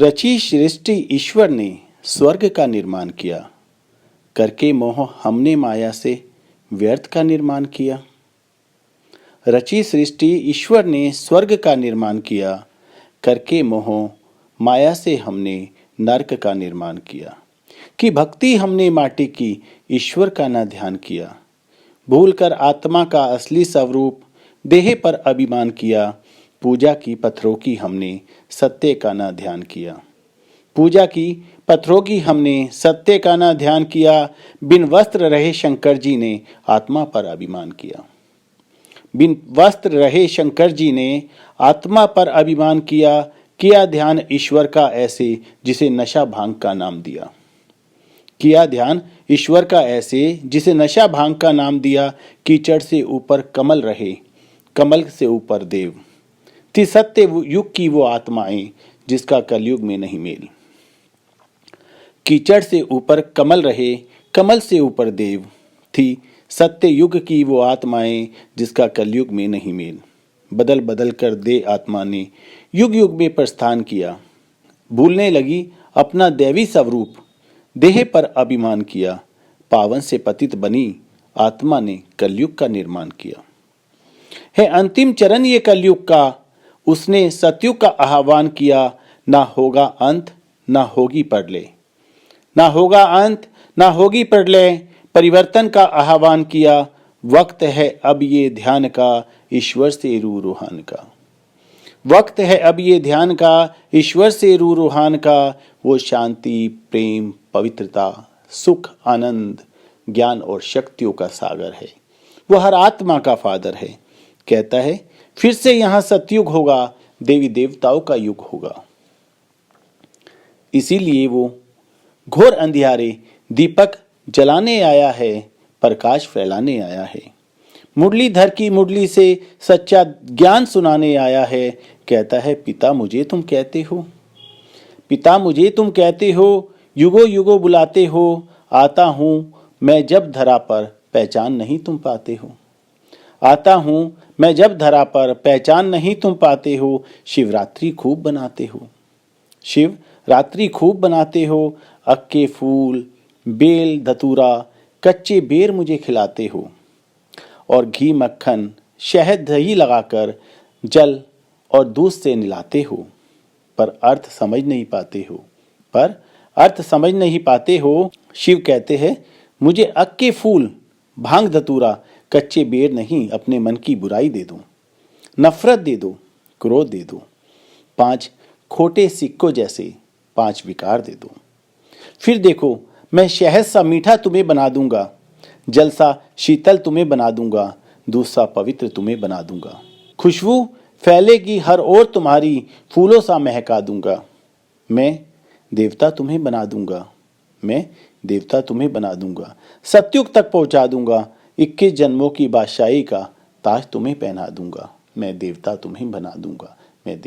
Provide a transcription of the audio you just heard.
रची सृष्टि ईश्वर ने स्वर्ग का निर्माण किया, करके मोह हमने माया से व्यर्थ का निर्माण किया। रची सृष्टि ईश्वर ने स्वर्ग का निर्माण किया, करके मोह माया से हमने नरक का निर्माण किया। कि भक्ति हमने माटी की, ईश्वर का न ध्यान किया। भूलकर आत्मा का असली स्वरूप देह पर अभिमान किया। पूजा की पत्थरों की हमने सत्य का न ध्यान किया। पूजा की पत्थरों की हमने सत्य का न ध्यान किया। बिन वस्त्र रहे शंकर जी ने आत्मा पर अभिमान किया। बिन वस्त्र रहे शंकर जी ने आत्मा पर अभिमान किया। किया ध्यान ईश्वर का ऐसे जिसे नशा भांग का नाम दिया। किया ध्यान ईश्वर का ऐसे जिसे नशा भांग का नाम दिया। कीचड़ से ऊपर कमल रहे, कमल से ऊपर देव। थी सत्य युग की वो आत्माएं जिसका कलयुग में नहीं मेल। कीचड़ से ऊपर कमल रहे, कमल से ऊपर देव। थी सत्य युग की वो आत्माएं जिसका कलयुग में नहीं मेल। बदल बदल कर दे आत्मा ने युग युग में प्रस्थान किया। भूलने लगी अपना दैवी स्वरूप, देह पर अभिमान किया। पावन से पतित बनी आत्मा ने कलयुग का निर्माण किया। है अंतिम चरण ये कलयुग का, उसने सतयुग का आह्वान किया। ना होगा अंत, ना होगी प्रलय। ना होगा अंत, ना होगी प्रलय। परिवर्तन का आह्वान किया। वक्त है अब ये ध्यान का, ईश्वर से रूहान का। वक्त है अब ये ध्यान का, ईश्वर से रूहान का। वो शांति, प्रेम, पवित्रता, सुख, आनंद, ज्ञान और शक्तियों का सागर है। वो हर आत्मा का फादर है। कहता है फिर से यहाँ सतयुग होगा, देवी देवताओं का युग होगा। इसीलिए वो घोर अंधियारे दीपक जलाने आया है, प्रकाश फैलाने आया है। मुरलीधर की मुरली से सच्चा ज्ञान सुनाने आया है। कहता है पिता मुझे तुम कहते हो, पिता मुझे तुम कहते हो। युगो युगो बुलाते हो। आता हूँ मैं जब धरा पर, पहचान नहीं तुम पाते हो। आता हूँ मैं जब धरा पर, पहचान नहीं तुम पाते हो। शिवरात्रि खूब बनाते हो, शिव रात्रि खूब बनाते हो। अक्के फूल, बेल, धतूरा, कच्चे बेर मुझे खिलाते हो। और घी, मक्खन, शहद, दही लगाकर जल और दूध से निलाते हो। पर अर्थ समझ नहीं पाते हो, पर अर्थ समझ नहीं पाते हो। शिव कहते हैं मुझे अक्के फूल, भांग, धतूरा, कच्चे बेर नहीं, अपने मन की बुराई दे दो, नफरत दे दो, क्रोध दे दो। 5 खोटे सिक्कों जैसे 5 विकार दे दो। फिर देखो मैं शहद सा मीठा तुम्हें बना दूंगा, जल सा शीतल तुम्हें बना दूंगा, दूध सा पवित्र तुम्हें बना दूंगा। खुशबू फैलेगी हर ओर तुम्हारी, फूलों सा महका दूंगा। मैं देवता तुम्हें बना दूंगा, मैं देवता तुम्हें बना दूंगा। सतयुग तक पहुंचा दूंगा। 21 जन्मों की बादशाही का ताज तुम्हें पहना दूंगा। मैं देवता तुम्हें बना दूंगा, मैं